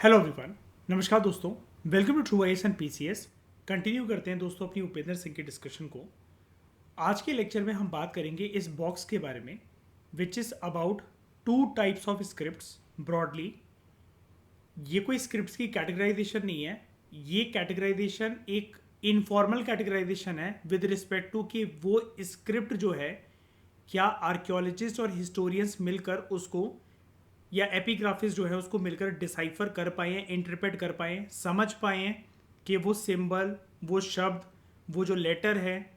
Hello everyone, नमस्कार दोस्तों। Welcome to true IAS and PCS. Continue करते हैं दोस्तों अपनी उपेंद्र सिंह की डिस्कशन को। आज के लेक्चर में हम बात करेंगे इस बॉक्स के बारे में which is about two types of scripts broadly. ये कोई स्क्रिप्ट्स की कैटेगराइजेशन नहीं है, ये कैटेगराइजेशन एक इनफॉर्मल कैटेगराइजेशन है विद रिस्पेक्ट टू कि वो स्क्रिप्ट जो है क्या आर्कियोलॉजिस्ट और हिस्टोरियंस मिलकर उसको या एपिग्राफिस्ट जो है उसको मिलकर डिसाइफर कर पाए, इंटरप्रेट कर पाए, समझ पाए कि वो सिंबल, वो शब्द, वो जो लेटर है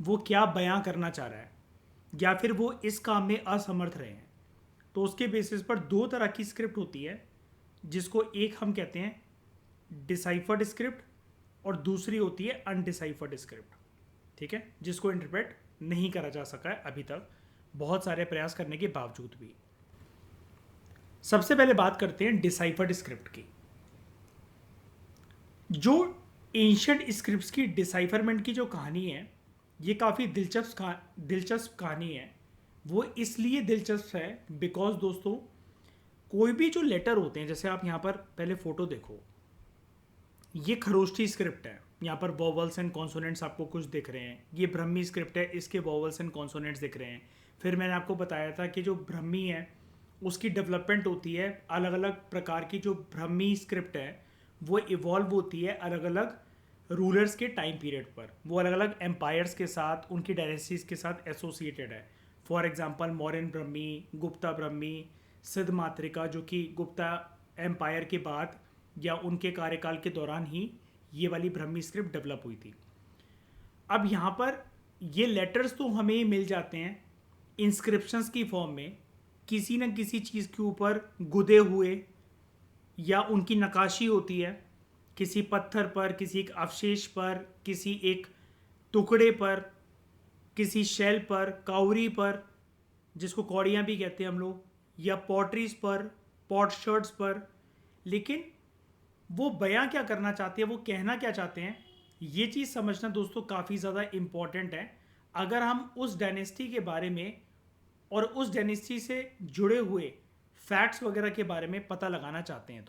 वो क्या बयां करना चाह रहा है, या फिर वो इस काम में असमर्थ रहे हैं। तो उसके बेसिस पर दो तरह की स्क्रिप्ट होती है, जिसको एक हम कहते हैं डिसाइफर्ड स्क्रिप्ट और दूसरी होती है अनडिसाइफर्ड स्क्रिप्ट। ठीक है, जिसको इंटरप्रेट नहीं करा जा सका है अभी तक, बहुत सारे प्रयास करने के बावजूद भी। सबसे पहले बात करते हैं डिसाइफर्ड स्क्रिप्ट की। जो एंशियंट स्क्रिप्ट्स की डिसाइफरमेंट की जो कहानी है, ये काफ़ी दिलचस्प कहानी है। वो इसलिए दिलचस्प है बिकॉज दोस्तों, कोई भी जो लेटर होते हैं, जैसे आप यहाँ पर पहले फोटो देखो, ये खरोष्ठी स्क्रिप्ट है। यहाँ पर वोवल्स एंड कॉन्सोनेंट्स आपको कुछ दिख रहे हैं। ये ब्रह्मी स्क्रिप्ट है, इसके वोवल्स एंड कॉन्सोनेंट्स दिख रहे हैं। फिर मैंने आपको बताया था कि जो ब्रह्मी है उसकी डेवलपमेंट होती है, अलग अलग प्रकार की जो ब्रह्मी स्क्रिप्ट है वो इवॉल्व होती है अलग अलग रूलर्स के टाइम पीरियड पर। वो अलग अलग एम्पायर्स के साथ, उनकी डायनेस्टीज के साथ एसोसिएटेड है। फॉर एग्जांपल मौर्यन ब्रह्मी, गुप्ता ब्रह्मी, सिद्ध मातृका, जो कि गुप्ता एम्पायर के बाद या उनके कार्यकाल के दौरान ही ये वाली ब्रह्मी स्क्रिप्ट डेवलप हुई थी। अब यहाँ पर ये लेटर्स तो हमें मिल जाते हैं इंस्क्रिप्शंस की फॉर्म में, किसी न किसी चीज़ के ऊपर गुदे हुए, या उनकी नक्काशी होती है किसी पत्थर पर, किसी एक अवशेष पर, किसी एक टुकड़े पर, किसी शेल पर, काउरी पर, जिसको कौड़ियाँ भी कहते हैं हम लोग, या पॉटरीज पर, पॉट शर्ट्स पर। लेकिन वो बयां क्या करना चाहते हैं, वो कहना क्या चाहते हैं, ये चीज़ समझना दोस्तों काफ़ी ज़्यादा इम्पॉर्टेंट है अगर हम उस डायनेस्टी के बारे में और उस डायनेस्टी से जुड़े हुए फैक्ट्स वगैरह के बारे में पता लगाना चाहते हैं।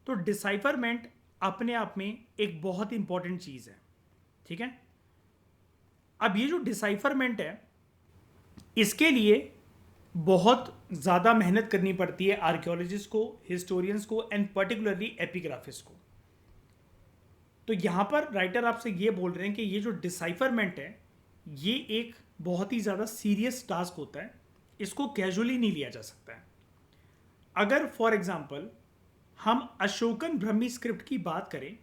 तो डिसाइफरमेंट अपने आप में एक बहुत इंपॉर्टेंट चीज़ है। ठीक है, अब ये जो डिसाइफरमेंट है, इसके लिए बहुत ज़्यादा मेहनत करनी पड़ती है आर्कियोलॉजिस्ट को, हिस्टोरियंस को, एंड पर्टिकुलरली एपिग्राफिस्ट को। तो यहाँ पर राइटर आपसे ये बोल रहे हैं कि ये जो डिसाइफरमेंट है ये एक बहुत ही ज़्यादा सीरियस टास्क होता है, इसको कैजुअली नहीं लिया जा सकता है। अगर फॉर एग्जांपल हम अशोकन ब्रह्मी स्क्रिप्ट की बात करें,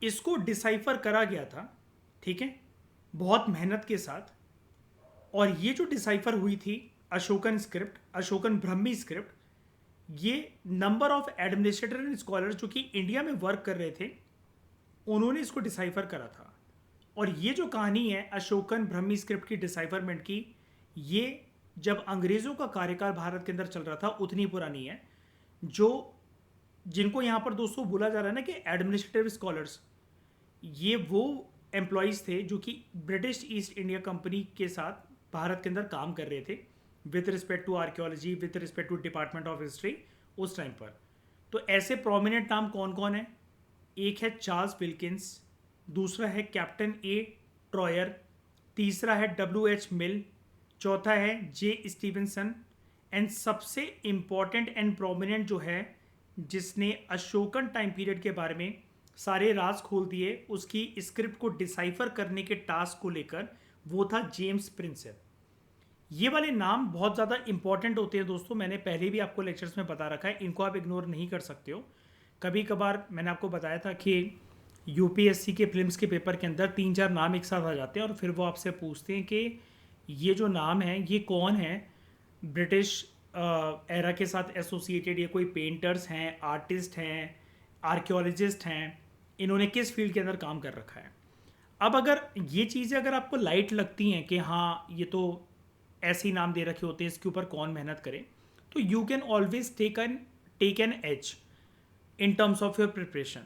इसको डिसाइफर करा गया था, ठीक है, बहुत मेहनत के साथ। और ये जो डिसाइफर हुई थी अशोकन स्क्रिप्ट, अशोकन ब्रह्मी स्क्रिप्ट, ये number of administrator and scholars जो कि इंडिया में वर्क कर रहे थे, उन्होंने इसको डिसाइफर करा था। और ये जो कहानी है अशोकन ब्रह्मी स्क्रिप्ट की डिसाइफरमेंट की, ये जब अंग्रेज़ों का कार्यकाल भारत के अंदर चल रहा था उतनी पुरानी है। जो जिनको यहाँ पर दोस्तों बोला जा रहा है ना कि एडमिनिस्ट्रेटिव स्कॉलर्स, ये वो एम्प्लॉयज़ थे जो कि ब्रिटिश ईस्ट इंडिया कंपनी के साथ भारत के अंदर काम कर रहे थे with respect to archaeology, with respect to department of history उस टाइम पर। तो ऐसे प्रोमिनेंट नाम कौन कौन है? एक है चार्ल्स विल्किंस, दूसरा है कैप्टन ए ट्रॉयर, तीसरा है WH मिल, चौथा है जे स्टीवेंसन, एंड सबसे इम्पॉर्टेंट एंड प्रोमिनेंट जो है जिसने अशोकन टाइम पीरियड के बारे में सारे राज खोल दिए उसकी स्क्रिप्ट को डिसाइफर करने के टास्क को लेकर, वो था जेम्स प्रिंसेप। ये वाले नाम बहुत ज़्यादा इंपॉर्टेंट होते हैं दोस्तों, मैंने पहले भी आपको लेक्चर्स में बता रखा है, इनको आप इग्नोर नहीं कर सकते हो। कभी कभार मैंने आपको बताया था कि यूपीएससी के प्रीलिम्स के पेपर के अंदर 3-4 नाम एक साथ आ जाते हैं और फिर वो आपसे पूछते हैं कि ये जो नाम है ये कौन है, ब्रिटिश एरा के साथ एसोसिएटेड, ये कोई पेंटर्स हैं, आर्टिस्ट हैं, आर्कियोलॉजिस्ट हैं, इन्होंने किस फील्ड के अंदर काम कर रखा है। अब अगर ये चीज़ें अगर आपको लाइट लगती हैं कि हाँ ये तो ऐसे ही नाम दे रखे होते हैं, इसके ऊपर कौन मेहनत करे, तो you can always take an edge in terms of your preparation.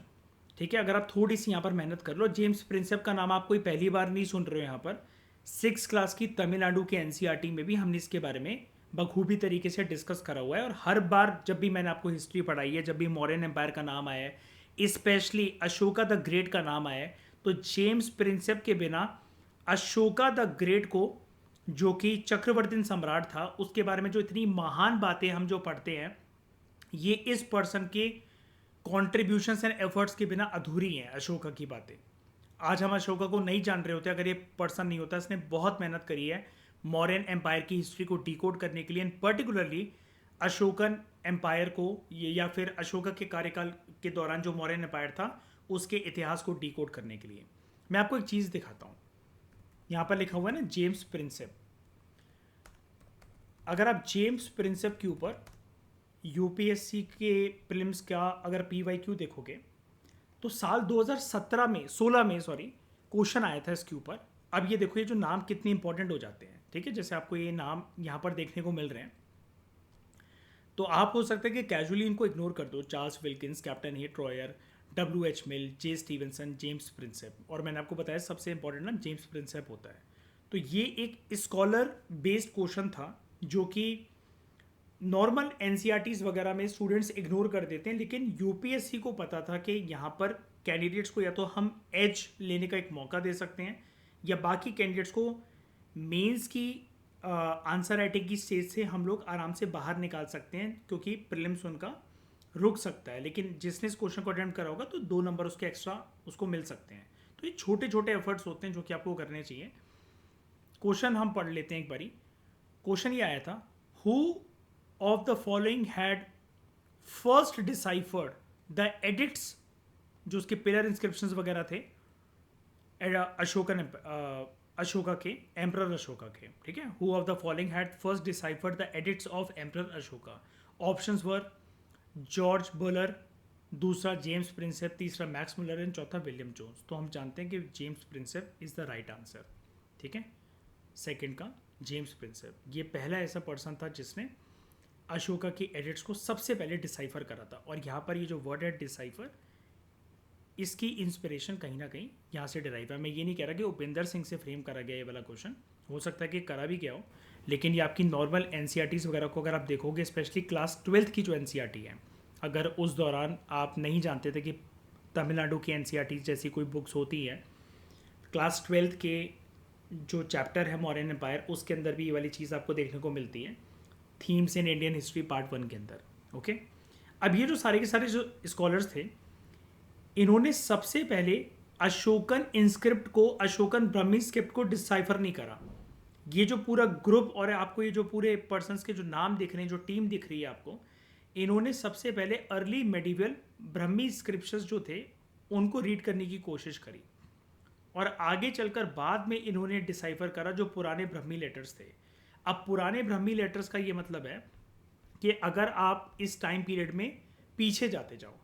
ठीक है, अगर आप थोड़ी सी यहाँ पर मेहनत कर लो। जेम्स प्रिंसेप का नाम आप कोई पहली बार नहीं सुन रहे हो यहाँ पर, 6th क्लास की तमिलनाडु के NCERT में भी हमने इसके बारे में बखूबी तरीके से डिस्कस करा हुआ है। और हर बार जब भी मैंने आपको हिस्ट्री पढ़ाई है, जब भी मौर्यन एम्पायर का नाम आया है, स्पेशली अशोका द ग्रेट का नाम आया है, तो जेम्स प्रिंसेप के बिना अशोका द ग्रेट को, जो कि चक्रवर्ती सम्राट था, उसके बारे में जो इतनी महान बातें हम जो पढ़ते हैं, ये इस पर्सन के कॉन्ट्रीब्यूशंस एंड एफर्ट्स के बिना अधूरी हैं अशोका की बातें। आज हम अशोका को नहीं जान रहे होते अगर ये पर्सन नहीं होता। इसने बहुत मेहनत करी है मौर्यन एम्पायर की हिस्ट्री को डिकोड करने के लिए, एंड पर्टिकुलरली अशोकन एम्पायर को, ये या फिर अशोका के कार्यकाल के दौरान जो मौर्यन एम्पायर था उसके इतिहास को डिकोड करने के लिए। मैं आपको एक चीज़ दिखाता हूँ, यहाँ पर लिखा हुआ है ना जेम्स प्रिंसेप। अगर आप जेम्स प्रिंसेप के ऊपर यूपीएससी के प्रीलिम्स का अगर पीवाईक्यू देखोगे तो साल 2017 में 16 में सॉरी क्वेश्चन आया था इसके ऊपर। अब ये देखो ये जो नाम कितने इंपॉर्टेंट हो जाते हैं, ठीक है। जैसे आपको ये नाम यहाँ पर देखने को मिल रहे हैं, तो आप हो सकता है कि कैजुअली इनको इग्नोर कर दो। चार्ल्स विल्किंस, कैप्टन हे ट्रॉयर, WH मिल, जे स्टीवेंसन, जेम्स प्रिंसेप, और मैंने आपको बताया सबसे इंपॉर्टेंट नाम जेम्स प्रिंसेप होता है। तो ये एक स्कॉलर बेस्ड क्वेश्चन था जो कि नॉर्मल एनसीईआरटीज वगैरह में स्टूडेंट्स इग्नोर कर देते हैं, लेकिन यूपीएससी को पता था कि यहाँ पर कैंडिडेट्स को या तो हम एज लेने का एक मौका दे सकते हैं, या बाकी कैंडिडेट्स को मेंस की आंसर राइटिंग की स्टेज से हम लोग आराम से बाहर निकाल सकते हैं, क्योंकि प्रीलिम्स उनका रुक सकता है। लेकिन जिसने इस क्वेश्चन को अटेम्प्ट करा होगा तो 2 नंबर उसके एक्स्ट्रा उसको मिल सकते हैं। तो ये छोटे छोटे एफर्ट्स होते हैं जो कि आपको करने चाहिए। क्वेश्चन हम पढ़ लेते हैं एक बारी। क्वेश्चन ये आया था, who of the following had first deciphered the addicts, जो उसके पिलर इंस्क्रिप्शंस वगैरह थे अशोका के, एम्परर अशोका के, ठीक है। Who of the following had first deciphered the edicts of emperor Ashoka. Options were George Buhler, दूसरा जेम्स प्रिंसेप, तीसरा मैक्स मुलर एंड चौथा विलियम जोन्स। तो हम जानते हैं कि James Prinsep is the right answer, ठीक है। सेकंड का जेम्स प्रिंसेप, ये पहला ऐसा पर्सन था जिसने अशोका की एडिट्स को सबसे पहले डिसाइफर करा था। और यहाँ पर ये जो वर्ड है डिसाइफर, इसकी इंस्पिरेशन कहीं ना कहीं यहाँ से डिराइव है। मैं ये नहीं कह रहा कि उपेंद्र सिंह से फ्रेम करा गया ये वाला क्वेश्चन, हो सकता है कि करा भी गया हो, लेकिन ये आपकी नॉर्मल एनसीईआरटीज़ वगैरह को अगर आप देखोगे, स्पेशली क्लास 12th की जो एनसीईआरटी है, अगर उस दौरान आप नहीं जानते थे कि तमिलनाडु की एनसीईआरटी जैसी कोई बुक्स होती है, क्लास 12th के जो चैप्टर है मौर्यन एम्पायर, उसके अंदर भी ये वाली चीज़ आपको देखने को मिलती है, themes in Indian history part 1 के अंदर, ओके। अब ये जो सारे के सारे जो स्कॉलर्स थे, इन्होंने सबसे पहले अशोकन इंस्क्रिप्ट को, अशोकन ब्राह्मी स्क्रिप्ट को डिसाइफर नहीं करा। ये जो पूरा ग्रुप और आपको ये जो पूरे पर्सन्स के जो नाम दिख रहे हैं, जो टीम दिख रही है आपको, इन्होंने सबसे पहले अर्ली मेडिवल ब्राह्मी स्क्रिप्चर्स जो थे उनको रीड करने की कोशिश करी, और आगे चलकर बाद में इन्होंने डिसाइफर करा जो पुराने ब्राह्मी लेटर्स थे। अब पुराने ब्राह्मी लेटर्स का ये मतलब है कि अगर आप इस टाइम पीरियड में पीछे जाते जाओ,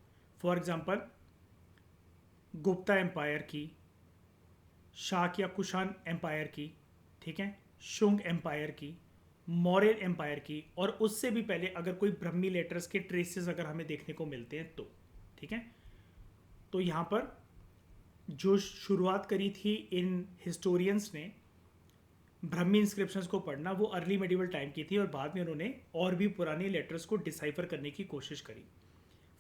फॉर एग्जांपल गुप्ता एम्पायर की, शाक या कुशान एम्पायर की, ठीक है, शुंग एम्पायर की, मौर्य एम्पायर की, और उससे भी पहले अगर कोई ब्राह्मी लेटर्स के ट्रेसेस अगर हमें देखने को मिलते हैं तो, ठीक है। तो यहाँ पर जो शुरुआत करी थी इन हिस्टोरियंस ने ब्राह्मी इंस्क्रिप्शंस को पढ़ना, वो अर्ली मेडिवल टाइम की थी, और बाद में उन्होंने और भी पुराने लेटर्स को डिसाइफर करने की कोशिश करी।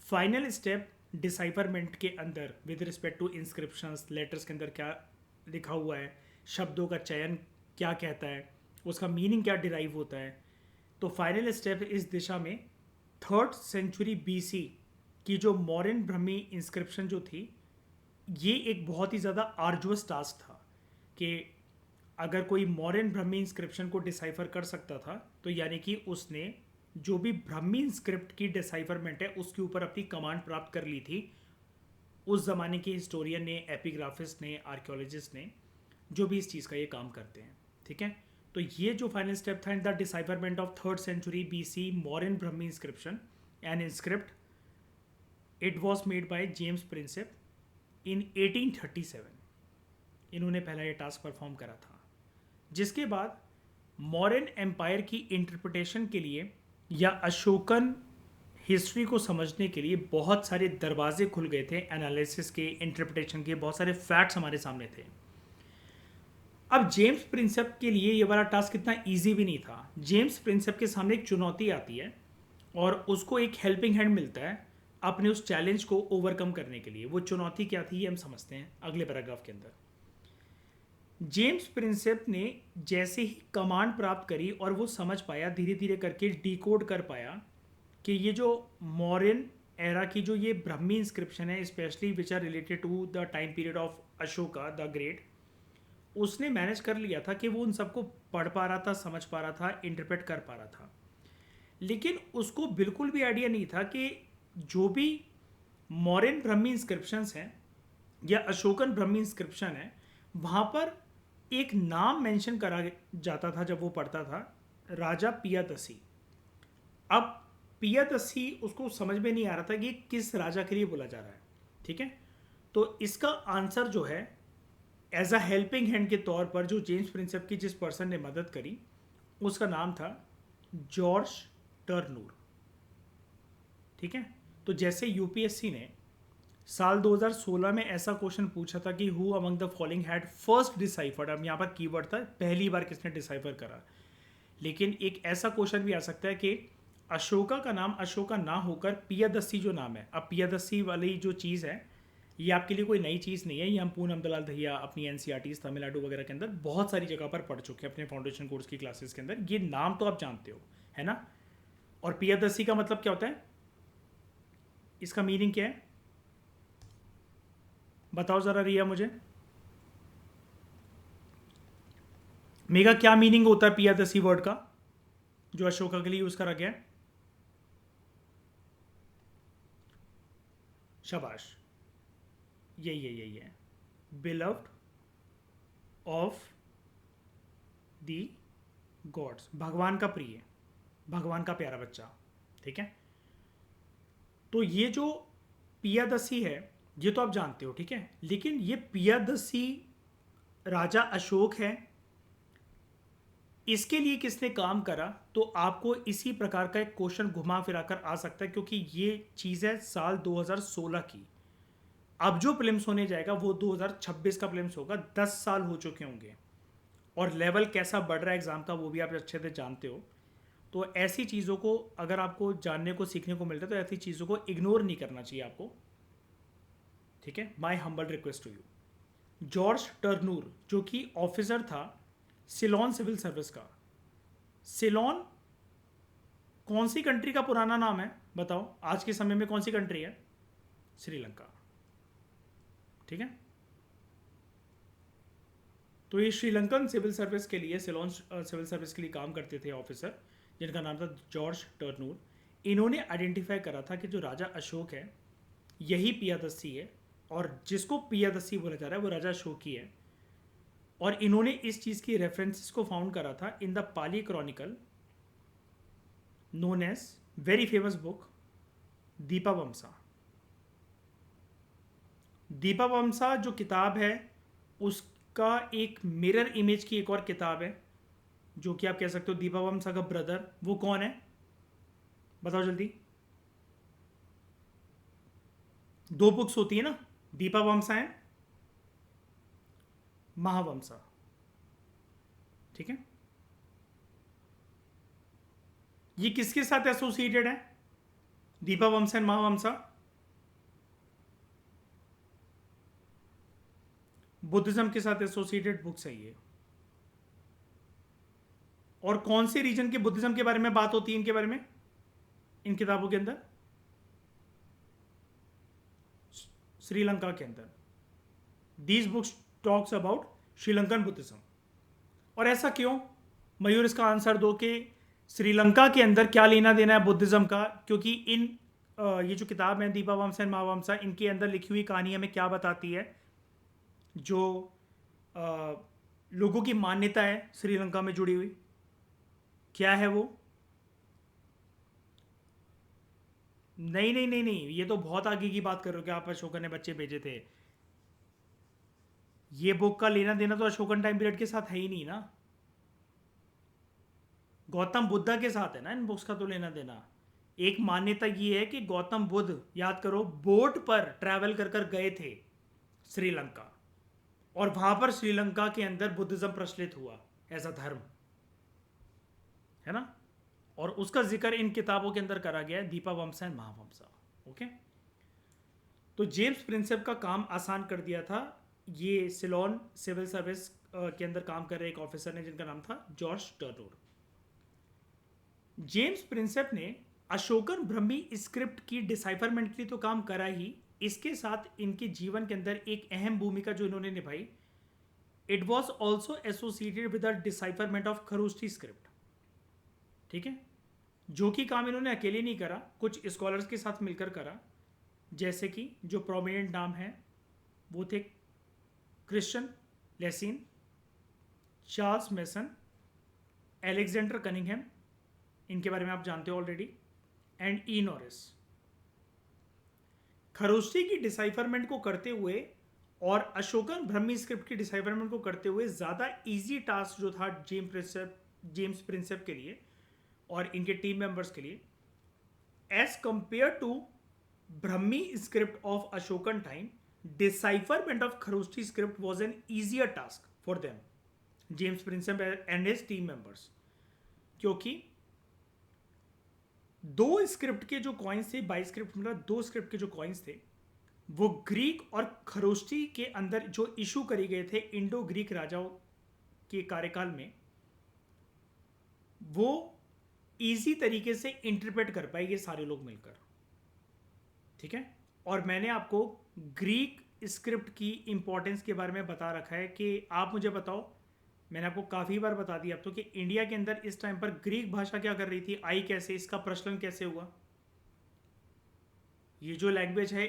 फाइनल स्टेप डिसाइफरमेंट के अंदर with respect to inscriptions, letters के अंदर क्या लिखा हुआ है, शब्दों का चयन क्या कहता है, उसका मीनिंग क्या डिराइव होता है। तो फाइनल स्टेप इस दिशा में 3rd सेंचुरी BC की जो मौर्यन ब्राह्मी इंस्क्रिप्शन जो थी, ये एक बहुत ही ज़्यादा आर्जुअस टास्क था कि अगर कोई मौर्यन ब्राह्मी इंस्क्रिप्शन को डिसाइफर कर सकता था, तो यानी कि उसने जो भी ब्राह्मी इंस्क्रिप्ट की डिसाइफरमेंट है उसके ऊपर अपनी कमांड प्राप्त कर ली थी। उस ज़माने के हिस्टोरियन ने, एपिग्राफिस्ट ने, आर्कियोलॉजिस्ट ने, जो भी इस चीज़ का ये काम करते हैं, ठीक है। तो ये जो फाइनल स्टेप था in the decipherment of 3rd century BC modern Brahmi inscription and inscript, it was made by James Prinsep in 1837। इन्होंने पहला ये टास्क परफॉर्म करा था, जिसके बाद मौर्यन एम्पायर की इंटरप्रिटेशन के लिए या अशोकन हिस्ट्री को समझने के लिए बहुत सारे दरवाजे खुल गए थे, एनालिसिस के, इंटरप्रिटेशन के बहुत सारे फैक्ट्स हमारे सामने थे। अब जेम्स प्रिंसेप के लिए ये वाला टास्क इतना इजी भी नहीं था। जेम्स प्रिंसेप के सामने एक चुनौती आती है और उसको एक हेल्पिंग हैंड मिलता है अपने उस चैलेंज को ओवरकम करने के लिए। वो चुनौती क्या थी ये हम समझते हैं अगले पैराग्राफ के अंदर। जेम्स प्रिंसेप ने जैसे ही कमांड प्राप्त करी और वो समझ पाया, धीरे धीरे करके डिकोड कर पाया कि ये जो मौर्यन एरा की जो ये ब्राह्मी इंस्क्रिप्शन है, specially which are related to the time period of Ashoka the great, उसने मैनेज कर लिया था कि वो उन सबको पढ़ पा रहा था, समझ पा रहा था, इंटरप्रेट कर पा रहा था। लेकिन उसको बिल्कुल भी आइडिया नहीं था कि जो भी मौर्यन ब्राह्मी इंस्क्रिप्शंस हैं या अशोकन ब्राह्मी इंस्क्रिप्शन है, वहाँ पर एक नाम मेंशन करा जाता था जब वो पढ़ता था, राजा पियादसी। अब पियादसी उसको समझ में नहीं आ रहा था कि किस राजा के लिए बोला जा रहा है। ठीक है, तो इसका आंसर जो है एज अ हेल्पिंग हैंड के तौर पर जो जेम्स प्रिंसेप की जिस पर्सन ने मदद करी उसका नाम था जॉर्ज टर्नूर। ठीक है, तो जैसे यूपीएससी ने साल 2016 में ऐसा क्वेश्चन पूछा था कि who among the following had first deciphered, अब यहाँ पर कीवर्ड था पहली बार किसने डिसाइफर करा। लेकिन एक ऐसा क्वेश्चन भी आ सकता है कि अशोका का नाम अशोका ना होकर पियादसी जो नाम है, अब पियादसी वाली जो चीज़ है ये आपके लिए कोई नई चीज़ नहीं है, ये हम पूनम दलाल दहिया अपनी एनसीईआरटीज़ तमिलनाडु वगैरह के अंदर बहुत सारी जगह पर पढ़ चुके हैं अपने फाउंडेशन कोर्स की क्लासेस के अंदर। ये नाम तो आप जानते हो, है ना। और पियादसी का मतलब क्या होता है, इसका मीनिंग क्या है, बताओ ज़रा रिया मुझे। मेगा क्या मीनिंग होता है पियादसी वर्ड का जो अशोका के लिए यूज़ करा गया है। शाबाश, यही है, बिलव्ड ऑफ दी गॉड्स, भगवान का प्रिय, भगवान का प्यारा बच्चा। ठीक है, तो ये जो पियादसी है ये तो आप जानते हो, ठीक है। लेकिन ये पियादसी राजा अशोक है, इसके लिए किसने काम करा, तो आपको इसी प्रकार का एक क्वेश्चन घुमा फिराकर आ सकता है, क्योंकि ये चीज़ है साल 2016 की। अब जो प्रीलिम्स होने जाएगा वो 2026 का प्रीलिम्स होगा, 10 साल हो चुके होंगे और लेवल कैसा बढ़ रहा है एग्जाम का वो भी आप अच्छे से जानते हो। तो ऐसी चीज़ों को अगर आपको जानने को सीखने को मिलता है तो ऐसी चीज़ों को इग्नोर नहीं करना चाहिए आपको। ठीक है, my humble request to you. George Turnour जो कि ऑफिसर था सिलोन सिविल सर्विस का। सिलोन कौन सी कंट्री का पुराना नाम है बताओ, आज के समय में कौन सी कंट्री है, श्रीलंका। ठीक है, तो ये श्रीलंकन सिविल सर्विस के लिए, सिलोन सिविल सर्विस के लिए काम करते थे ऑफिसर जिनका नाम था जॉर्ज टर्नूर। इन्होंने आइडेंटिफाई करा था कि जो राजा अशोक है यही पियादसी है, और जिसको पियादसी बोला जा रहा है वो राजा अशोक ही है। और इन्होंने इस चीज़ की रेफरेंसेस को फाउंड करा था in the Pali chronicle known as very famous book Dipavamsa. Dipavamsa जो किताब है उसका एक मिरर इमेज की एक और किताब है जो कि आप कह सकते हो दीपावमसा का ब्रदर, वो कौन है बताओ जल्दी। दो बुक्स होती है ना, दीपावमसा है महावमसा। ठीक है, ये किसके साथ एसोसिएटेड है दीपावमसा एंड महावमसा, बुद्धिज्म के साथ एसोसिएटेड बुक्स है ये। और कौन से रीजन के बुद्धिज्म के बारे में बात होती है इनके बारे में इन किताबों के अंदर, श्रीलंका के अंदर। These books talks about Sri Lankan Buddhism. और ऐसा क्यों मयूर, इसका आंसर दो कि श्रीलंका के अंदर क्या लेना देना है बुद्धिज्म का, क्योंकि इन ये जो किताब है दीपावमसा एंड महावमसा, इनके अंदर लिखी हुई कहानी हमें क्या बताती है, जो लोगों की मान्यता है श्रीलंका में जुड़ी हुई, क्या है वो। नहीं नहीं नहीं नहीं, ये तो बहुत आगे की बात कर रहे हो कि आप अशोकन ने बच्चे भेजे थे। ये बुक का लेना देना तो अशोकन टाइम पीरियड के साथ है ही नहीं ना, गौतम बुद्धा के साथ है ना इन बुक्स का तो लेना देना। एक मान्यता ये है कि गौतम बुद्ध, याद करो, बोट पर ट्रैवल कर कर गए थे श्रीलंका, और वहां पर श्रीलंका के अंदर बुद्धिज्म प्रचलित हुआ एज अ धर्म, है ना। और उसका जिक्र इन किताबों के अंदर करा गया है, दीपावमसा एंड महावमसा। ओके, तो जेम्स प्रिंसेप का काम आसान कर दिया था ये सिलोन सिविल सर्विस के अंदर काम कर रहे एक ऑफिसर ने जिनका नाम था जॉर्ज टर्नोर। जेम्स प्रिंसेप ने अशोकन ब्रह्मी स्क्रिप्ट की डिसाइफरमेंट के लिए तो काम करा ही, इसके साथ इनके जीवन के अंदर एक अहम भूमिका जो इन्होंने निभाई, it was also associated with the decipherment of Kharoshthi script. ठीक है, जो कि काम इन्होंने अकेले नहीं करा, कुछ स्कॉलर्स के साथ मिलकर करा, जैसे कि जो प्रोमिनेंट नाम है वो थे Christian Lassen, Charles Masson, Alexander Cunningham, इनके बारे में आप जानते हो already, and E Norris. Kharoshthi की डिसाइफरमेंट को करते हुए और अशोकन ब्रह्मी स्क्रिप्ट की डिसाइफरमेंट को करते हुए ज़्यादा इजी टास्क जो था जेम्स प्रिंसेप के लिए और इनके टीम मेंबर्स के लिए, as compared to Brahmi script of Ashokan time, decipherment of Kharoshthi script was an easier task for them, James Prinsep and his team members. क्योंकि दो स्क्रिप्ट के जो कॉइन्स थे, बाई स्क्रिप्ट मतलब दो स्क्रिप्ट के जो कॉइन्स थे, वो ग्रीक और खरोष्टी के अंदर जो इशू करे गए थे इंडो ग्रीक राजाओं के कार्यकाल में, वो इजी तरीके से इंटरप्रेट कर पाए ये सारे लोग मिलकर। ठीक है, और मैंने आपको ग्रीक स्क्रिप्ट की इंपॉर्टेंस के बारे में बता रखा है कि आप मुझे बताओ, मैंने आपको काफ़ी बार बता दिया अब तो, कि इंडिया के अंदर इस टाइम पर ग्रीक भाषा क्या कर रही थी, आई कैसे, इसका प्रचलन कैसे हुआ। ये जो लैंग्वेज है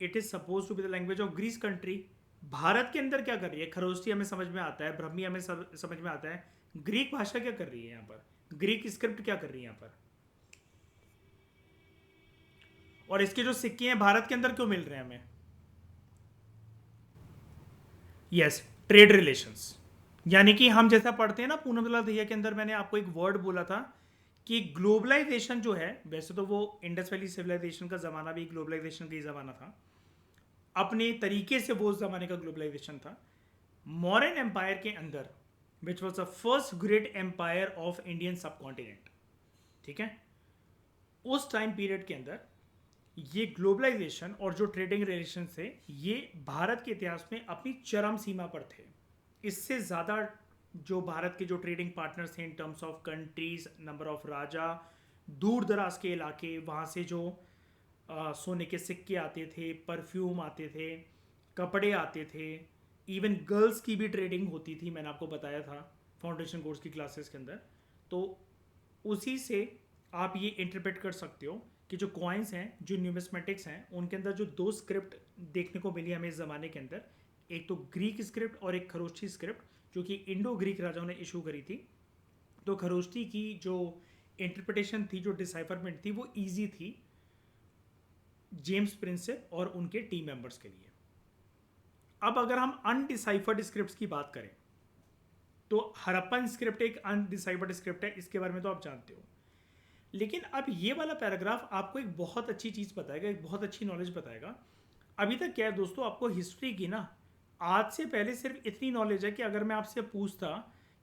it is suppose to be the language of Greece country, Bharat के अंदर क्या कर रही है, खरोष्टी हमें समझ में आता है, ब्रह्मी हमें समझ में आता है, ग्रीक भाषा क्या कर रही है यहाँ पर, ग्रीक स्क्रिप्ट क्या कर रही है यहाँ पर, और इसके जो सिक्के हैं भारत के अंदर क्यों मिल रहे हैं हमें। यस, ट्रेड रिलेशंस, यानी कि हम जैसा पढ़ते हैं ना पूनम दलाल दहिया के अंदर, मैंने आपको एक वर्ड बोला था कि ग्लोबलाइजेशन जो है, वैसे तो वो इंडस वैली सिविलाइजेशन का ज़माना भी ग्लोबलाइजेशन का ही ज़माना था, अपने तरीके से वो उस ज़माने का ग्लोबलाइजेशन था। मौर्यन एम्पायर के अंदर, which was the first great empire of Indian subcontinent, ठीक है, उस टाइम पीरियड के अंदर ये ग्लोबलाइजेशन और जो ट्रेडिंग रिलेशन थे ये भारत के इतिहास में अपनी चरम सीमा पर थे। इससे ज़्यादा जो भारत के जो ट्रेडिंग पार्टनर्स थे in terms of countries, number of राजा, दूर दराज के इलाके, वहाँ से जो सोने के सिक्के आते थे, परफ्यूम आते थे, कपड़े आते थे, इवन गर्ल्स की भी ट्रेडिंग होती थी, मैंने आपको बताया था फाउंडेशन कोर्स की क्लासेस के अंदर। तो उसी से आप ये इंटरप्रेट कर सकते हो कि जो कॉइन्स हैं, जो न्यूमिस्मेटिक्स हैं, उनके अंदर जो दो स्क्रिप्ट देखने को मिली हमें इस ज़माने के अंदर, एक तो ग्रीक स्क्रिप्ट और एक खरोष्टी स्क्रिप्ट जो कि इंडो ग्रीक राजाओं ने इशू करी थी। तो खरोष्टी की जो इंटरप्रिटेशन थी, जो डिसाइफरमेंट थी, वो ईजी थी जेम्स प्रिंसेप और उनके टीम मेंबर्स के लिए। अब अगर हम अनडिसाइफर्ड स्क्रिप्ट्स की बात करें तो हड़प्पन स्क्रिप्ट एक अनडिसाइफर्ड स्क्रिप्ट है, इसके बारे में तो आप जानते हो। लेकिन अब ये वाला पैराग्राफ आपको एक बहुत अच्छी चीज़ बताएगा, एक बहुत अच्छी नॉलेज बताएगा। अभी तक क्या है दोस्तों, आपको हिस्ट्री की ना आज से पहले सिर्फ इतनी नॉलेज है कि अगर मैं आपसे पूछता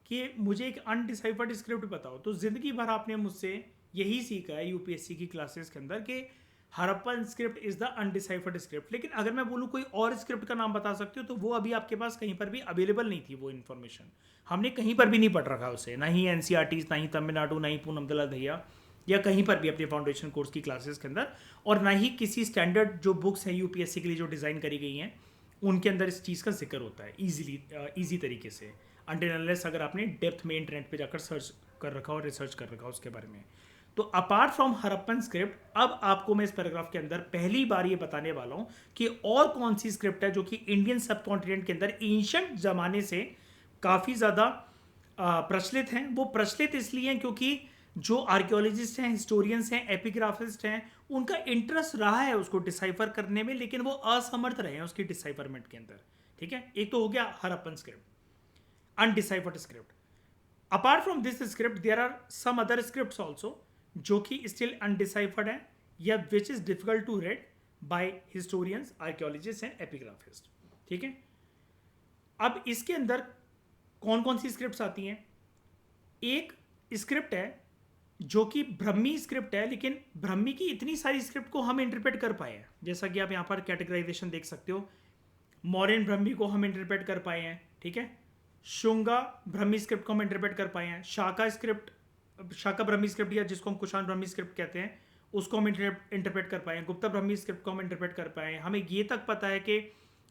कि मुझे एक अनडिसाइफर्ड स्क्रिप्ट बताओ, तो ज़िंदगी भर आपने मुझसे यही सीखा है यूपीएससी की क्लासेस के अंदर कि Harappan script is the undeciphered script. लेकिन अगर मैं बोलूँ कोई और स्क्रिप्ट का नाम बता सकते हो, तो वो अभी आपके पास कहीं पर भी अवेलेबल नहीं थी। वो इन्फॉर्मेशन हमने कहीं पर भी नहीं पढ़ रखा उसे, ना ही एनसीईआरटी, ना ही तमिलनाडु, ना ही पूनम दलाल दहिया, या कहीं पर भी अपने फाउंडेशन कोर्स की क्लासेस के अंदर, और ना ही किसी स्टैंडर्ड जो बुक्स हैं यूपीएससी के लिए जो डिज़ाइन करी गई हैं उनके अंदर इस चीज़ का जिक्र होता है ईजी तरीके से, अनटिल अनलेस अगर आपने डेप्थ में इंटरनेट पे जाकर सर्च कर रखा और रिसर्च कर रखा उसके बारे में। तो अपार्ट फ्रॉम हड़प्पन स्क्रिप्ट, अब आपको मैं इस पैराग्राफ के अंदर पहली बार ये बताने वाला हूँ कि और कौन सी स्क्रिप्ट है जो कि इंडियन सब कॉन्टिनेंट के अंदर एंशिएंट ज़माने से काफ़ी ज़्यादा प्रचलित हैं। वो प्रचलित इसलिए हैं क्योंकि जो आर्कियोलॉजिस्ट हैं, हिस्टोरियंस हैं, एपिग्राफिस्ट हैं, उनका इंटरेस्ट रहा है उसको डिसाइफर करने में, लेकिन वो असमर्थ रहे हैं उसकी डिसाइफरमेंट के अंदर। ठीक है, एक तो हो गया Harappan script, undeciphered script. Apart from this script there are some other scripts also जो कि स्टिल अनडिसाइफर्ड है या which is difficult to read by historians, archaeologists and epigraphist. ठीक है, अब इसके अंदर कौन कौन सी स्क्रिप्ट्स आती हैं? एक स्क्रिप्ट है जो कि ब्रह्मी स्क्रिप्ट है, लेकिन ब्रह्मी की इतनी सारी स्क्रिप्ट को हम इंटरप्रेट कर पाए हैं, जैसा कि आप यहाँ पर कैटेगराइजेशन देख सकते हो। मौर्यन ब्रह्मी को हम इंटरप्रेट कर पाए हैं, ठीक है। शुंगा ब्रह्मी स्क्रिप्ट को हम इंटरप्रेट कर पाए हैं। शाका स्क्रिप्ट, शाका ब्रह्मी स्क्रिप्ट या जिसको हम कुषाण ब्रह्मी स्क्रिप्ट कहते हैं, उसको हम इंटरप्रेट कर पाए हैं। गुप्ता ब्रह्मी स्क्रिप्ट को हम इंटरप्रेट कर पाए हैं। हमें ये तक पता है कि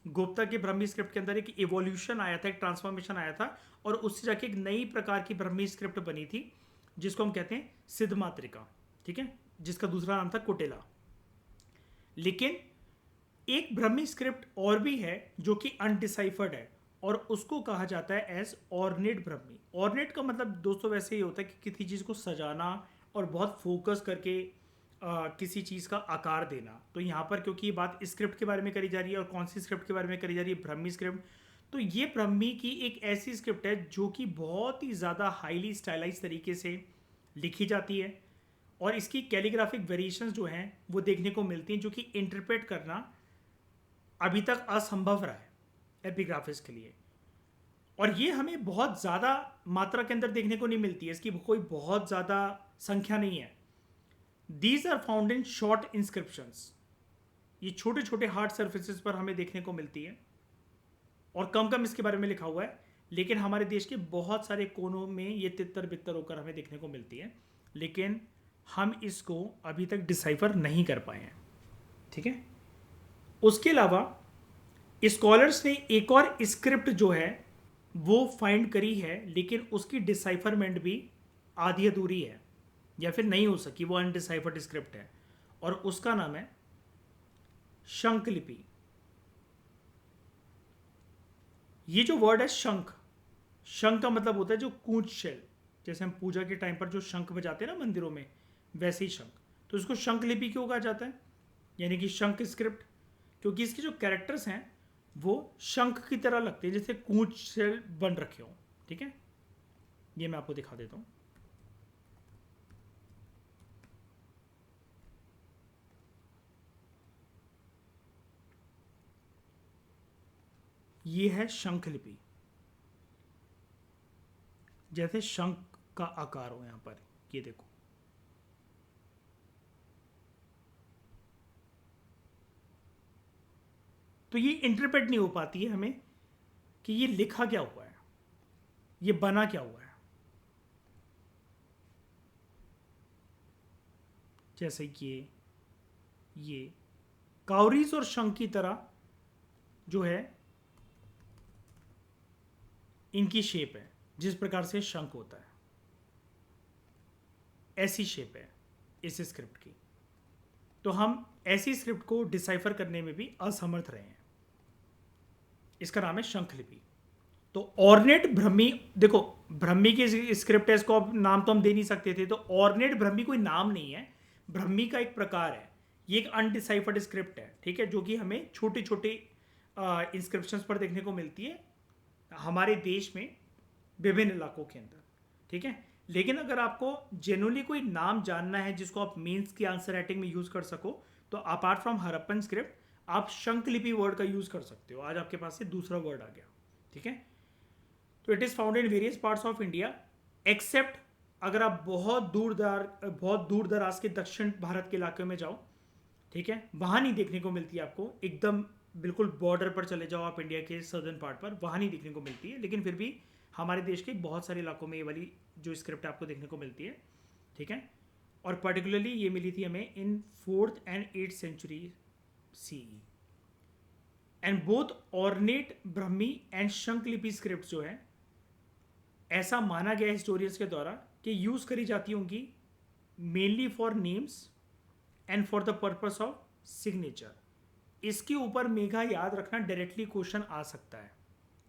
गुप्ता की ब्रह्मी स्क्रिप्ट के अंदर एक इवोल्यूशन आया था, एक ट्रांसफॉर्मेशन आया था, और उससे जाके एक नई प्रकार की ब्रह्मी स्क्रिप्ट बनी थी जिसको हम कहते हैं सिद्ध मात्रिका, ठीक है, जिसका दूसरा नाम था कुटेला। लेकिन एक ब्रह्मी स्क्रिप्ट और भी है जो कि अनडिसाइफर्ड है, और उसको कहा जाता है एज ऑर्नेट ब्रह्मी। ऑर्नेट का मतलब दोस्तों वैसे ही होता है कि किसी चीज़ को सजाना और बहुत फोकस करके किसी चीज़ का आकार देना। तो यहाँ पर क्योंकि ये बात स्क्रिप्ट के बारे में करी जा रही है, और कौन सी स्क्रिप्ट के बारे में करी जा रही है? ब्रह्मी स्क्रिप्ट। तो ये ब्रह्मी की एक ऐसी स्क्रिप्ट है जो कि बहुत ही ज़्यादा हाईली स्टाइलाइज तरीके से लिखी जाती है, और इसकी कैलीग्राफिक वेरिएशंस जो हैं वो देखने को मिलती हैं, जो कि इंटरप्रेट करना अभी तक असंभव रहा है एपिग्राफिस के लिए। और ये हमें बहुत ज़्यादा मात्रा के अंदर देखने को नहीं मिलती है, इसकी कोई बहुत ज़्यादा संख्या नहीं है। These are found in short inscriptions. ये छोटे छोटे हार्ड सर्फेसिस पर हमें देखने को मिलती है, और कम कम इसके बारे में लिखा हुआ है, लेकिन हमारे देश के बहुत सारे कोनों में ये तितर बितर होकर हमें देखने को मिलती है, लेकिन हम इसको अभी तक डिसाइफर नहीं कर पाए हैं, ठीक है। उसके अलावा स्कॉलर्स ने एक और स्क्रिप्ट जो है वो फाइंड करी है, लेकिन उसकी डिसाइफरमेंट भी आधी अधूरी है, या फिर नहीं हो सकी, वो अनडिसाइफर्ड स्क्रिप्ट है, और उसका नाम है शंख लिपि। ये जो वर्ड है शंख, शंख का मतलब होता है जो कूंज शेल, जैसे हम पूजा के टाइम पर जो शंख बजाते हैं ना मंदिरों में, वैसे ही शंख। तो इसको शंख लिपि क्यों कहा जाता है, यानी कि शंख स्क्रिप्ट? क्योंकि इसके जो कैरेक्टर्स हैं वो शंख की तरह लगते हैं, जैसे कूंज शेल बन रखे हों, ठीक है। ये मैं आपको दिखा देता हूं। ये है शंख लिपि, जैसे शंख का आकार हो यहां पर, ये देखो। तो ये इंटरप्रेट नहीं हो पाती है हमें कि ये लिखा क्या हुआ है, ये बना क्या हुआ है। जैसे कि ये काउरीज और शंख की तरह जो है इनकी शेप है, जिस प्रकार से शंख होता है ऐसी शेप है इस स्क्रिप्ट की। तो हम ऐसी स्क्रिप्ट को डिसाइफर करने में भी असमर्थ रहे हैं। इसका नाम है शंख लिपि। तो ऑर्नेट ब्रह्मी, देखो ब्रह्मी की स्क्रिप्ट है, इसको अब नाम तो हम दे नहीं सकते थे, तो ऑर्नेट ब्रह्मी कोई नाम नहीं है, ब्रह्मी का एक प्रकार है। ये एक अनडिसाइफर्ड स्क्रिप्ट है, ठीक है, जो कि हमें छोटे छोटे इंस्क्रिप्शंस पर देखने को मिलती है हमारे देश में विभिन्न इलाकों के अंदर, ठीक है। लेकिन अगर आपको जेनुअली कोई नाम जानना है जिसको आप मीन्स की आंसर राइटिंग में यूज कर सको, तो अपार्ट फ्रॉम हरप्पन स्क्रिप्ट आप शंख लिपि वर्ड का यूज कर सकते हो। आज आपके पास से दूसरा वर्ड आ गया, ठीक है। तो it is found in various parts of India, except अगर आप बहुत दूर दराज के दक्षिण भारत के इलाके में जाओ, ठीक है, वहां नहीं देखने को मिलती है आपको। एकदम बिल्कुल बॉर्डर पर चले जाओ आप इंडिया के सर्दर्न पार्ट पर, वहां नहीं देखने को मिलती है, लेकिन फिर भी हमारे देश के बहुत सारे इलाकों में ये वाली जो स्क्रिप्ट आपको देखने को मिलती है, ठीक है। और पर्टिकुलरली ये मिली थी हमें in 4th and 8th century CE। And both ornate Brahmi and Shankha Lipi script जो है, ऐसा माना गया हिस्टोरियंस के द्वारा कि यूज करी जाती होंगी mainly for names and for the purpose of signature. इसके ऊपर मेघा याद रखना, डायरेक्टली क्वेश्चन आ सकता है,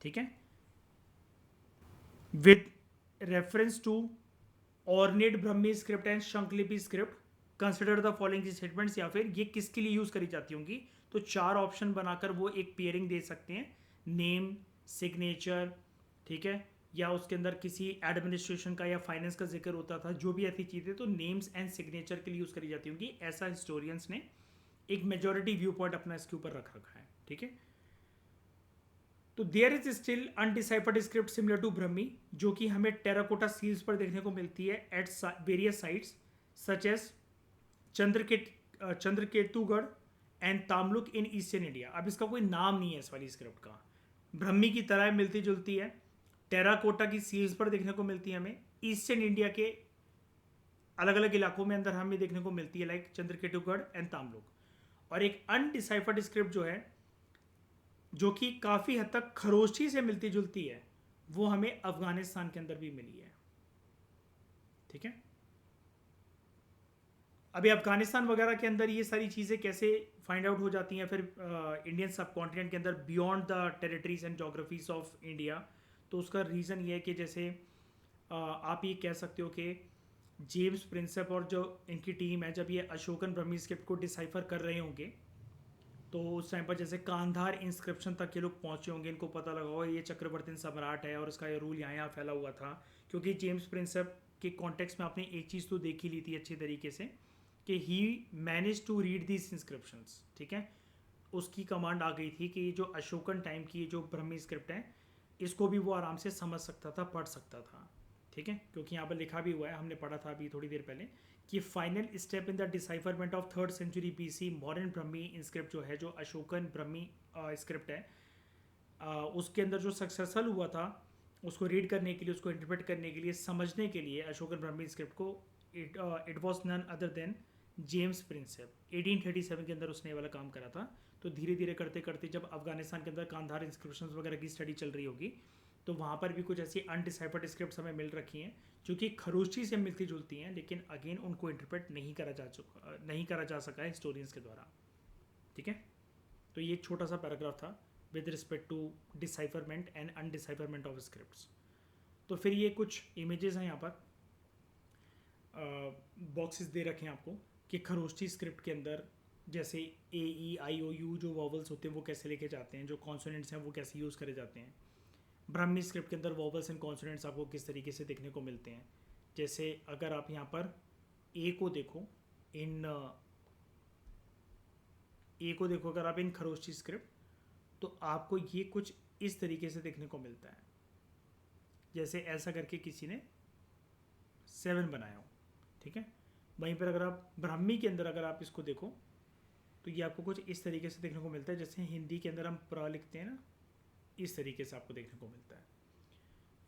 ठीक है। With reference to ornate Brahmi script and Shankha Lipi script consider the following statements, या फिर ये किसके लिए यूज करी जाती होंगी, तो 4 ऑप्शन बनाकर वो एक पेयरिंग दे सकते हैं, नेम, सिग्नेचर, ठीक है, या उसके अंदर किसी एडमिनिस्ट्रेशन का या फाइनेंस का जिक्र होता था, जो भी ऐसी चीज़ें, तो नेम्स एंड सिग्नेचर के लिए यूज करी जाती होंगी। ऐसा हिस्टोरियंस ने एक मेजोरिटी व्यू पॉइंट अपना इसके ऊपर रख रखा है, ठीक है। तो there is still undeciphered script similar to Brahmi, जो कि हमें टेराकोटा सील्स पर देखने को मिलती है at various sites such as Chandraketugarh and Tamluk in eastern India. अब इसका कोई नाम नहीं है इस वाली स्क्रिप्ट का, ब्रह्मी की तरह मिलती जुलती है, टेराकोटा की सील्स पर देखने को मिलती है हमें, ईस्टर्न इंडिया के अलग अलग इलाकों में अंदर हमें देखने को मिलती है लाइक चंद्रकेतुगढ़ एंड तामलुक। और एक अनडिसाइफर्ड स्क्रिप्ट जो है, जो कि काफ़ी हद तक खरोष्ठी से मिलती जुलती है, वो हमें अफगानिस्तान के अंदर भी मिली है। ठीक है, अभी अफगानिस्तान वगैरह के अंदर ये सारी चीज़ें कैसे फाइंड आउट हो जाती हैं फिर इंडियन सब कॉन्टिनेंट के अंदर beyond the territories and geographies of India. तो उसका रीज़न ये है कि जैसे आप ये कह सकते हो कि जेम्स प्रिंसेप और जो इनकी टीम है, जब ये अशोकन ब्रह्मी स्क्रिप्ट को डिसाइफर कर रहे होंगे, तो उस टाइम पर जैसे कांधार इंस्क्रिप्शन तक ये लोग पहुंचे होंगे, इनको पता लगा होगा ये चक्रवर्ती सम्राट है और इसका ये रूल यहाँ फैला हुआ था। क्योंकि जेम्स प्रिंसेप के कॉन्टेक्स्ट में आपने एक चीज़ तो देखी ली थी अच्छी तरीके से कि he manage to read this inscriptions. ठीक है, उसकी कमांड आ गई थी कि जो अशोकन टाइम की जो ब्रह्मी स्क्रिप्ट है, इसको भी वो आराम से समझ सकता था, पढ़ सकता था। ठीक है, क्योंकि यहाँ पर लिखा भी हुआ है, हमने पढ़ा था अभी थोड़ी देर पहले, कि final step in the decipherment of 3rd century BC modern Brahmi inscript जो है, जो अशोकन ब्रह्मी स्क्रिप्ट है, उसके अंदर जो सक्सेसफुल हुआ था, उसको रीड करने के लिए, उसको इंटरप्रेट करने के लिए, समझने के लिए अशोकन ब्रह्मी स्क्रिप्ट को, it was none other than James Prinsep. 1837 के अंदर उसने ये वाला काम करा था। तो धीरे धीरे करते करते जब अफगानिस्तान के अंदर कांधार इंस्क्रिप्शन वगैरह की स्टडी चल रही होगी, तो वहाँ पर भी कुछ ऐसी अनडिसाइफर्ड स्क्रिप्ट हमें मिल रखी हैं जो कि खरोष्ठी से मिलती जुलती हैं, लेकिन अगेन उनको इंटरप्रेट नहीं करा जा सका है हिस्टोरियंस के द्वारा। ठीक है, तो ये एक छोटा सा पैराग्राफ था with respect to decipherment and undecipherment of scripts. तो फिर ये कुछ इमेजेस हैं यहाँ पर, बॉक्सेस दे रखे हैं आपको कि खरोष्ठी स्क्रिप्ट के अंदर जैसे AEIOU जो वॉवल्स होते हैं वो कैसे लेके जाते हैं, जो कॉन्सोनेंट्स हैं वो कैसे यूज़ करे जाते हैं। ब्राह्मी स्क्रिप्ट के अंदर वॉवल्स एंड कॉन्सोनेंट्स आपको किस तरीके से देखने को मिलते हैं। जैसे अगर आप यहाँ पर ए को देखो अगर आप इन खरोष्ठी स्क्रिप्ट, तो आपको ये कुछ इस तरीके से देखने को मिलता है, जैसे ऐसा करके किसी ने 7 बनाया हो। ठीक है, वहीं पर अगर आप ब्राह्मी के अंदर अगर आप इसको देखो, तो ये आपको कुछ इस तरीके से देखने को मिलता है, जैसे हिंदी के अंदर हम प्र लिखते हैं ना, इस तरीके से आपको देखने को मिलता है।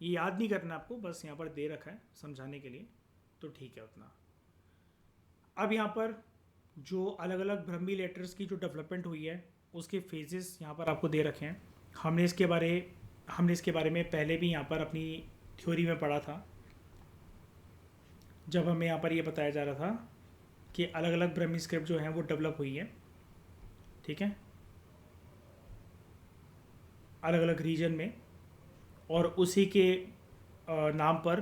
ये याद नहीं करना आपको, बस यहाँ पर दे रखा है समझाने के लिए, तो ठीक है उतना। अब यहाँ पर जो अलग अलग ब्रह्मी लेटर्स की जो डेवलपमेंट हुई है, उसके फेजेस यहाँ पर आपको दे रखे हैं। हमने इसके बारे में पहले भी यहाँ पर अपनी थ्योरी में पढ़ा था, जब हमें यहाँ पर ये बताया जा रहा था कि अलग अलग ब्रह्मी स्क्रिप्ट जो हैं वो डेवलप हुई है। ठीक है, अलग अलग रीजन में, और उसी के नाम पर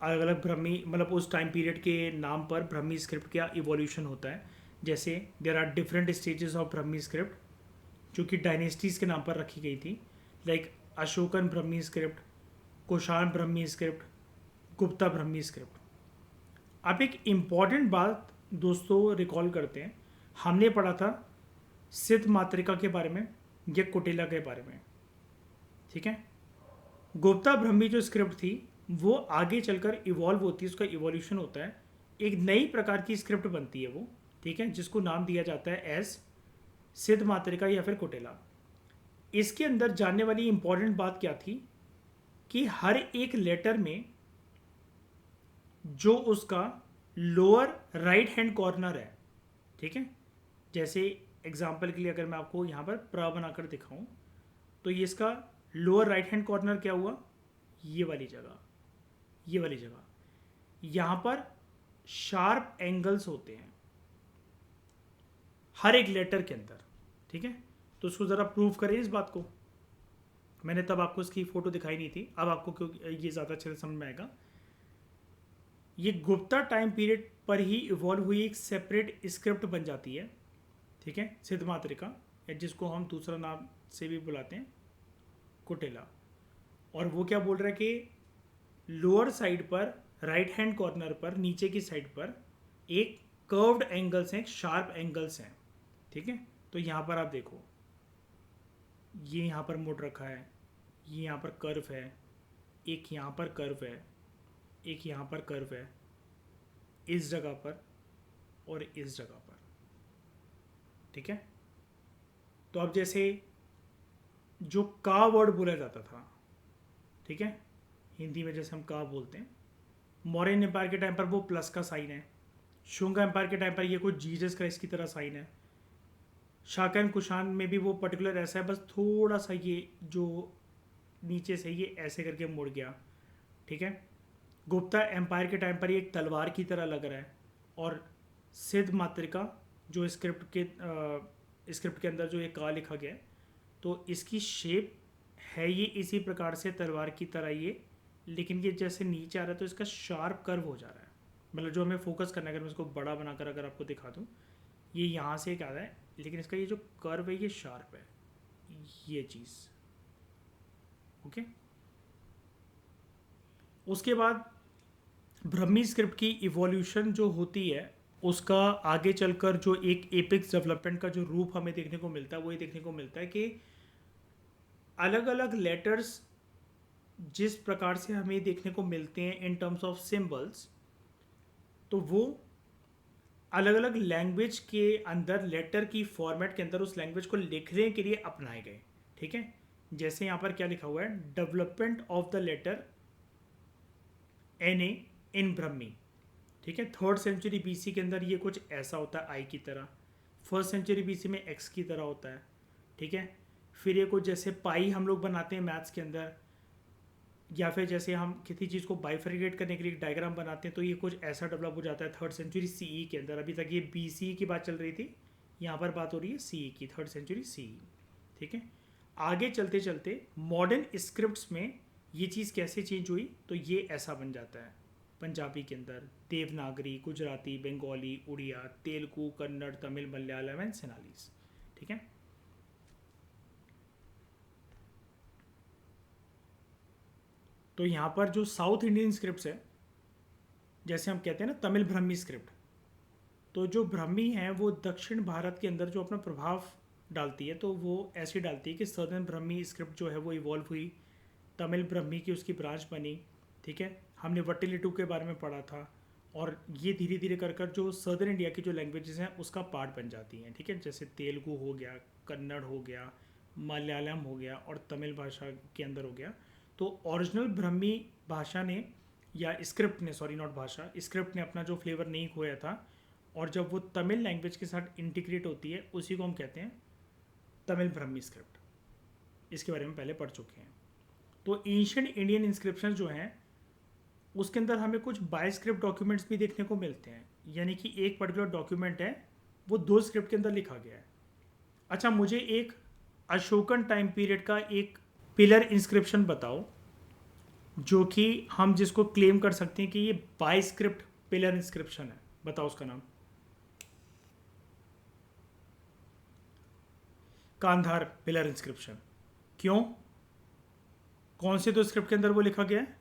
अलग अलग ब्रह्मी, मतलब उस टाइम पीरियड के नाम पर ब्रह्मी स्क्रिप्ट का इवोल्यूशन होता है। जैसे there are different stages of Brahmi script जो कि डायनेस्टीज़ के नाम पर रखी गई थी, लाइक अशोकन ब्रह्मी स्क्रिप्ट, कुषाण ब्रह्मी स्क्रिप्ट, गुप्ता ब्रह्मी स्क्रिप्ट। अब एक इम्पॉर्टेंट बात दोस्तों रिकॉल करते हैं, हमने पढ़ा था सिद्ध मातृका के बारे में या कुटिला के बारे में। ठीक है, गुप्ता ब्रह्मी जो स्क्रिप्ट थी वो आगे चलकर इवॉल्व होती है, उसका इवोल्यूशन होता है, एक नई प्रकार की स्क्रिप्ट बनती है वो। ठीक है, जिसको नाम दिया जाता है एज सिद्ध मातृका या फिर कुटिला। इसके अंदर जानने वाली इंपॉर्टेंट बात क्या थी कि हर एक लेटर में जो उसका लोअर राइट हैंड कॉर्नर है, ठीक है, जैसे एग्जाम्पल के लिए अगर मैं आपको यहाँ पर प्र बनाकर दिखाऊं, तो ये इसका लोअर राइट हैंड कॉर्नर क्या हुआ, ये वाली जगह, यहाँ पर शार्प एंगल्स होते हैं हर एक लेटर के अंदर। ठीक है, तो उसको ज़रा प्रूव करें इस बात को। मैंने तब आपको इसकी फ़ोटो दिखाई नहीं थी, अब आपको क्यों ये ज़्यादा अच्छे से समझ में आएगा। ये गुप्ता टाइम पीरियड पर ही इवॉल्व हुई एक सेपरेट स्क्रिप्ट बन जाती है। ठीक है, सिद्ध मातृका, जिसको हम दूसरा नाम से भी बुलाते हैं कुटिला। और वो क्या बोल रहा है कि लोअर साइड पर राइट हैंड कॉर्नर पर नीचे की साइड पर एक कर्व्ड एंगल्स हैं, शार्प एंगल्स हैं। ठीक है, तो यहाँ पर आप देखो, ये यहाँ पर मुड़ रखा है, ये यहाँ पर कर्व है, एक यहाँ पर कर्व है, एक यहाँ पर कर्व है, इस जगह पर और इस जगह पर। ठीक है, तो अब जैसे जो का वर्ड बोला जाता था, ठीक है, हिंदी में जैसे हम का बोलते हैं, मौर्यन एम्पायर के टाइम पर वो प्लस का साइन है, शुंग एम्पायर के टाइम पर ये कुछ जीसस क्राइस्ट की तरह साइन है, शाकन कुशान में भी वो पर्टिकुलर ऐसा है, बस थोड़ा सा ये जो नीचे से ये ऐसे करके मुड़ गया। ठीक है, गुप्ता एम्पायर के टाइम पर ये एक तलवार की तरह लग रहा है, और सिद्ध मातृका जो स्क्रिप्ट के अंदर जो ये का लिखा गया है, तो इसकी शेप है ये इसी प्रकार से तलवार की तरह ये, लेकिन ये जैसे नीचे आ रहा है तो इसका शार्प कर्व हो जा रहा है। मतलब जो हमें फोकस करना है, अगर मैं इसको बड़ा बनाकर अगर आपको दिखा दूँ, ये यहाँ से एक आ रहा है, लेकिन इसका ये जो कर्व है ये शार्प है, ये चीज़। ओके, उसके बाद ब्रह्मी स्क्रिप्ट की इवोल्यूशन जो होती है, उसका आगे चलकर जो एक एपिक्स डेवलपमेंट का जो रूप हमें देखने को मिलता है, वो ये देखने को मिलता है कि अलग अलग लेटर्स जिस प्रकार से हमें देखने को मिलते हैं इन टर्म्स ऑफ सिंबल्स, तो वो अलग अलग लैंग्वेज के अंदर लेटर की फॉर्मेट के अंदर उस लैंग्वेज को लिखने के लिए अपनाए गए। ठीक है, जैसे यहाँ पर क्या लिखा हुआ है, development of the letter N A in Brahmi. ठीक है, 3rd सेंचुरी बीसी के अंदर ये कुछ ऐसा होता है आई की तरह, 1st सेंचुरी बीसी में एक्स की तरह होता है। ठीक है, फिर ये कुछ जैसे पाई हम लोग बनाते हैं मैथ्स के अंदर, या फिर जैसे हम किसी चीज़ को बाइफरिकेट करने के लिए एक डायग्राम बनाते हैं, तो ये कुछ ऐसा डेवलप हो जाता है 3rd सेंचुरी सीई के अंदर। अभी तक ये बीसी की बात चल रही थी, यहाँ पर बात हो रही है सीई की, 3rd सेंचुरी सीई। ठीक है, आगे चलते चलते मॉडर्न स्क्रिप्ट्स में ये चीज़ कैसे चेंज हुई, तो ये ऐसा बन जाता है पंजाबी के अंदर देवनागरी, गुजराती, बंगाली, उड़िया, तेलुगु, कन्नड़, तमिल, मलयालम एंड सेनालीज। ठीक है, तो यहाँ पर जो साउथ इंडियन स्क्रिप्ट्स है, जैसे हम कहते हैं ना तमिल ब्रह्मी स्क्रिप्ट, तो जो ब्रह्मी है वो दक्षिण भारत के अंदर जो अपना प्रभाव डालती है, तो वो ऐसी डालती है कि सदर्न ब्रह्मी स्क्रिप्ट जो है वो इवॉल्व हुई, तमिल ब्रह्मी की उसकी ब्रांच बनी। ठीक है, हमने वट्टिलिटू के बारे में पढ़ा था, और ये धीरे धीरे कर कर जो सदर्न इंडिया की जो लैंग्वेजेस हैं उसका पार्ट बन जाती हैं। ठीक है, जैसे तेलुगु हो गया, कन्नड़ हो गया, मलयालम हो गया, और तमिल भाषा के अंदर हो गया। तो ओरिजिनल ब्रह्मी भाषा ने, या स्क्रिप्ट ने, सॉरी नॉट भाषा, स्क्रिप्ट ने अपना जो फ्लेवर नहीं खोया था, और जब वो तमिल लैंग्वेज के साथ इंटीग्रेट होती है, उसी को हम कहते हैं तमिल ब्रह्मी स्क्रिप्ट। इसके बारे में पहले पढ़ चुके हैं। तो एंशिएंट इंडियन इंस्क्रिप्शन जो हैं उसके अंदर हमें कुछ बायस्क्रिप्ट डॉक्यूमेंट्स भी देखने को मिलते हैं, यानी कि एक पर्टिकुलर डॉक्यूमेंट है वो 2 स्क्रिप्ट के अंदर लिखा गया है। अच्छा, मुझे एक अशोकन टाइम पीरियड का एक पिलर इंस्क्रिप्शन बताओ, जो कि हम जिसको क्लेम कर सकते हैं कि ये बायस्क्रिप्ट पिलर इंस्क्रिप्शन है। बताओ उसका नाम। Kandahar pillar inscription. क्यों, कौन से 2 स्क्रिप्ट के अंदर वो लिखा गया है?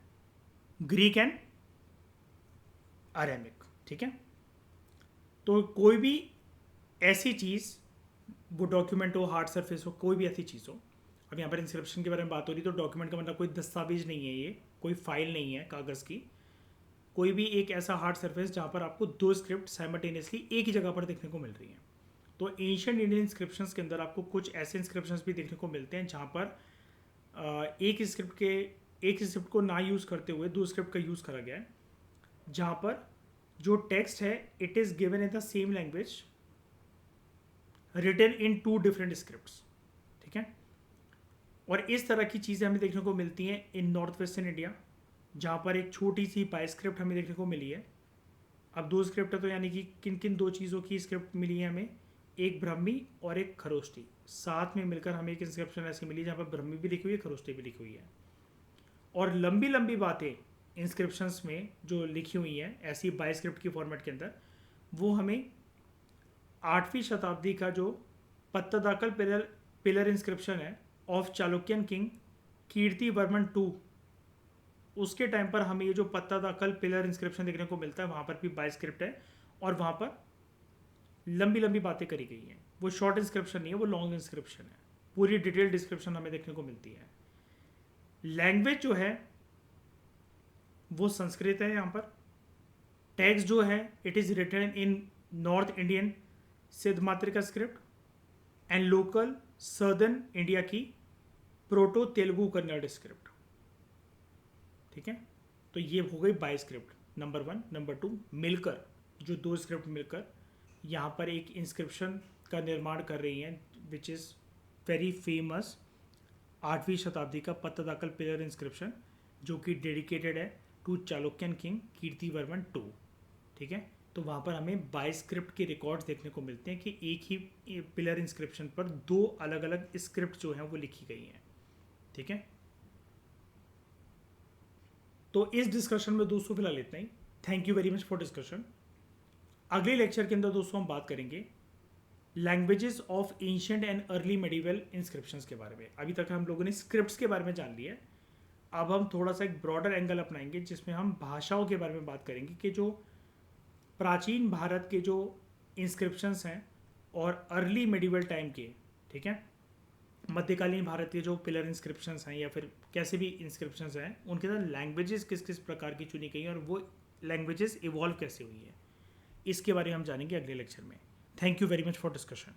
Greek and Aramaic. ठीक है, तो कोई भी ऐसी चीज़, वो डॉक्यूमेंट हो, हार्ड सरफेस हो, कोई भी ऐसी चीज़ हो, अब यहाँ पर इंस्क्रिप्शन के बारे में बात हो रही, तो डॉक्यूमेंट का मतलब कोई दस्तावेज नहीं है, ये कोई फाइल नहीं है कागज़ की, कोई भी एक ऐसा हार्ड सरफेस जहाँ पर आपको 2 स्क्रिप्ट साइमल्टेनियसली एक ही जगह पर देखने को मिल रही हैं। तो एंशिएंट इंडियन इंस्क्रिप्शंस के अंदर आपको कुछ ऐसे इंस्क्रिप्शंस भी देखने को मिलते हैं जहाँ पर एक स्क्रिप्ट को ना यूज़ करते हुए 2 स्क्रिप्ट का यूज़ करा गया है, जहाँ पर जो टेक्स्ट है it is given in the same language written in 2 different scripts. ठीक है, और इस तरह की चीज़ें हमें देखने को मिलती हैं इन नॉर्थ वेस्टर्न इंडिया, जहाँ पर एक छोटी सी बाय स्क्रिप्ट हमें देखने को मिली है। अब 2 स्क्रिप्ट है, तो यानी कि किन किन 2 चीज़ों की स्क्रिप्ट मिली है हमें, एक ब्रह्मी और एक खरोष्टी, साथ में मिलकर हमें एक इंस्क्रिप्शन ऐसी मिली जहाँ पर ब्रह्मी भी लिखी हुई है, खरोष्टी भी लिखी हुई है। और लंबी लंबी बातें इंस्क्रिप्शंस में जो लिखी हुई हैं ऐसी बाय स्क्रिप्ट की फॉर्मेट के अंदर, वो हमें 8वीं शताब्दी का जो पत्तदाकल पिलर इंस्क्रिप्शन है ऑफ चालुक्यन किंग कीर्ति वर्मन 2, उसके टाइम पर हमें ये जो पत्तदाकल पिलर इंस्क्रिप्शन देखने को मिलता है, वहाँ पर भी बाय स्क्रिप्ट है, और वहाँ पर लंबी लंबी बातें करी गई हैं। वो शॉर्ट इंस्क्रिप्शन नहीं है, वो लॉन्ग इंस्क्रिप्शन है, पूरी डिटेल डिस्क्रिप्शन हमें देखने को मिलती है। लैंग्वेज जो है वो संस्कृत है यहाँ पर। टेक्स्ट जो है it is written in north Indian Siddha Matrika script and local southern India की प्रोटो तेलुगु कन्नड़ स्क्रिप्ट। ठीक है, तो ये हो गई बाय स्क्रिप्ट नंबर 1। नंबर 2, मिलकर जो 2 स्क्रिप्ट मिलकर यहाँ पर एक इंस्क्रिप्शन का निर्माण कर रही हैं विच इज़ वेरी फेमस 8वीं शताब्दी का पत्तदाकल पिलर इंस्क्रिप्शन, जो कि डेडिकेटेड है टू चालुक्यन किंग कीर्तिवर्मन 2। ठीक है, तो वहाँ पर हमें बाय स्क्रिप्ट के रिकॉर्ड्स देखने को मिलते हैं कि एक ही पिलर इंस्क्रिप्शन पर 2 अलग अलग स्क्रिप्ट जो हैं वो लिखी गई हैं। ठीक है, तो इस डिस्कशन में दोस्तों फिलहाल इतना ही। Thank you very much for discussion. अगले लेक्चर के अंदर दोस्तों हम बात करेंगे languages of ancient and early medieval inscriptions के बारे में। अभी तक हम लोगों ने स्क्रिप्ट्स के बारे में जान लिया है, अब हम थोड़ा सा एक ब्रॉडर एंगल अपनाएंगे जिसमें हम भाषाओं के बारे में बात करेंगे कि जो प्राचीन भारत के जो इंस्क्रिप्शंस हैं और अर्ली मेडिवल टाइम के, ठीक है, मध्यकालीन भारत के जो पिलर इंस्क्रिप्शंस हैं या फिर कैसे भी इंस्क्रिप्शंस हैं, उनके साथ लैंग्वेजेस किस किस प्रकार की चुनी गई हैं और वो लैंग्वेजेस इवॉल्व कैसे हुई है, इसके बारे में हम जानेंगे अगले लेक्चर में। Thank you very much for discussion.